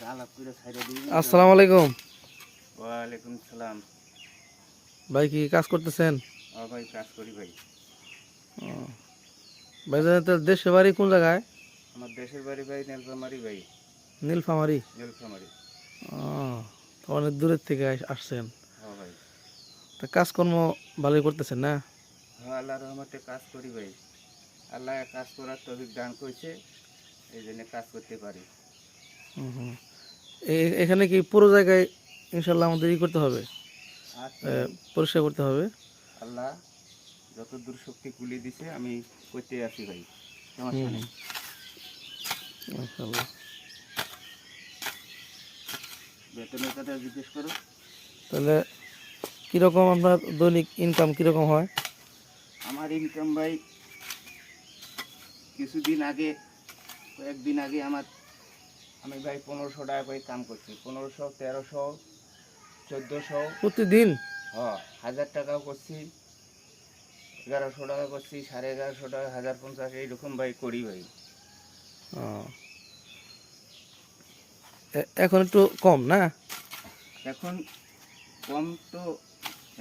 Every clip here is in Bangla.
আসসালামু আলাইকুম। ওয়ালাইকুম সালাম। ভাই কি কাজ করতেছেন? ভাই কাজ করি ভাই। ও, ভাই দেশের বাড়ি কোন জায়গায়? আমার দেশের বাড়ি ভাই নীলফামারী ভাই। নীলফামারী। নীলফামারী। ও, তো অনেক দূরের থেকে আসছেন। হ্যাঁ ভাই। তা কাজকর্ম ভালোই করতেছেন না? হ্যাঁ, আল্লাহর রহমতে কাজ করি ভাই। আল্লাহ কাজ করার তৌফিক দান করেছে, এই জন্য কাজ করতে পারি। হুম হুম। এখানে কি পুরো জায়গায় ইনশাল্লাহ আমাদের করতে হবে, আচ্ছা ভাই, পরিষ্কার করতে হবে? আল্লাহ যত দূর শক্তি কুলিয়ে দিছে আমি করতে আছি ভাই, হুম সমস্যা হুম, নেই। ইনশাল্লাহ। বেতনের কথা জিজ্ঞেস করো। তাহলে কীরকম আপনার দৈনিক ইনকাম কীরকম হয়? আমার ইনকাম ভাই কিছুদিন আগে, কয়েকদিন আগে আমি ভাই 1500 টাকা করে কাম করছি। 1500, 1300, 1400, প্রতিদিন? 1000 টাকাও করছি, 1100 টাকা করছি, 1150 টাকা, 1050, এইরকম ভাই করি ভাই। ও, এখন একটু কম না? এখন কম তো।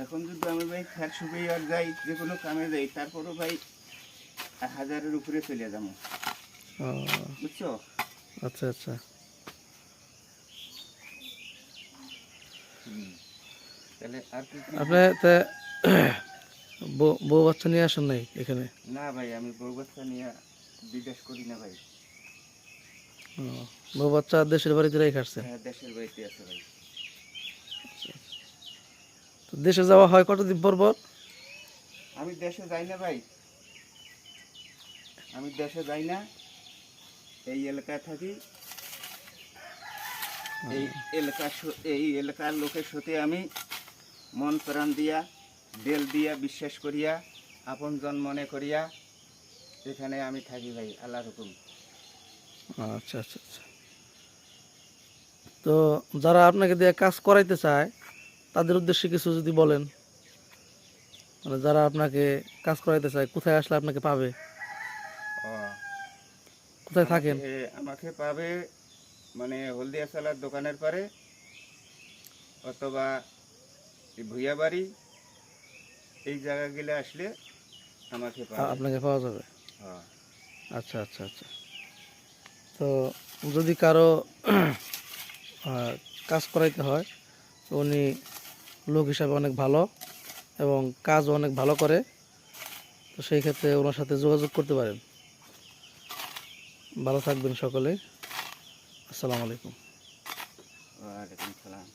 এখন যদি আমি ভাই ফ্যাট শুকিয়ে আর যাই, যে কোনো কামে যাই, তারপরও ভাই 1000-এর উপরে চলে যাবো, ও, বুঝছো? আচ্ছা আচ্ছা। তাহলে আর কি কি? আপনি তা বউ বাচ্চা নিয়ে আসেন নাই এখানে? না ভাই, আমি বউ বাচ্চা নিয়ে বিদেশ করি না ভাই। ও, বউ বাচ্চা দেশের বাড়িতে রেখে আসছেন? হ্যাঁ, দেশের বাড়িতে আছে ভাই। তো দেশে যাওয়া হয় কতদিন পর পর? আমি দেশে যাই না ভাই, আমি দেশে যাই না, এই এলাকায় থাকি। এই এই এলাকার লোকের সাথে আমি মন প্রাণ দিয়া, দেল দিয়া, বিশ্বাস করিয়া, আপনজন মনে করিয়া এখানে আমি থাকি ভাই, আল্লাহর হুকুম। আচ্ছা আচ্ছা আচ্ছা। তো যারা আপনাকে দিয়ে কাজ করাইতে চায় তাদের উদ্দেশ্যে কিছু যদি বলেন, মানে যারা আপনাকে কাজ করাইতে চায় কোথায় আসলে আপনাকে পাবে, ও, কোথায় আমাকে থাকেন? আমাকে পাবে মানে হলদিয়া চালার দোকানের পারে, অথবা ভুইয়া বাড়ি, এই জায়গাগুলো আসলে আমাকে পাবে। আপনাকে পাওয়া যাবে? হ্যাঁ। আচ্ছা আচ্ছা আচ্ছা। তো যদি কারো কাজ করাইতে হয় তো উনি লোক হিসাবে অনেক ভালো এবং কাজও অনেক ভালো করে, তো সেই ক্ষেত্রে ওনার সাথে যোগাযোগ করতে পারেন। ভালো থাকবেন সকলে। আসসালামু আলাইকুম। ওয়ালাইকুম সালাম।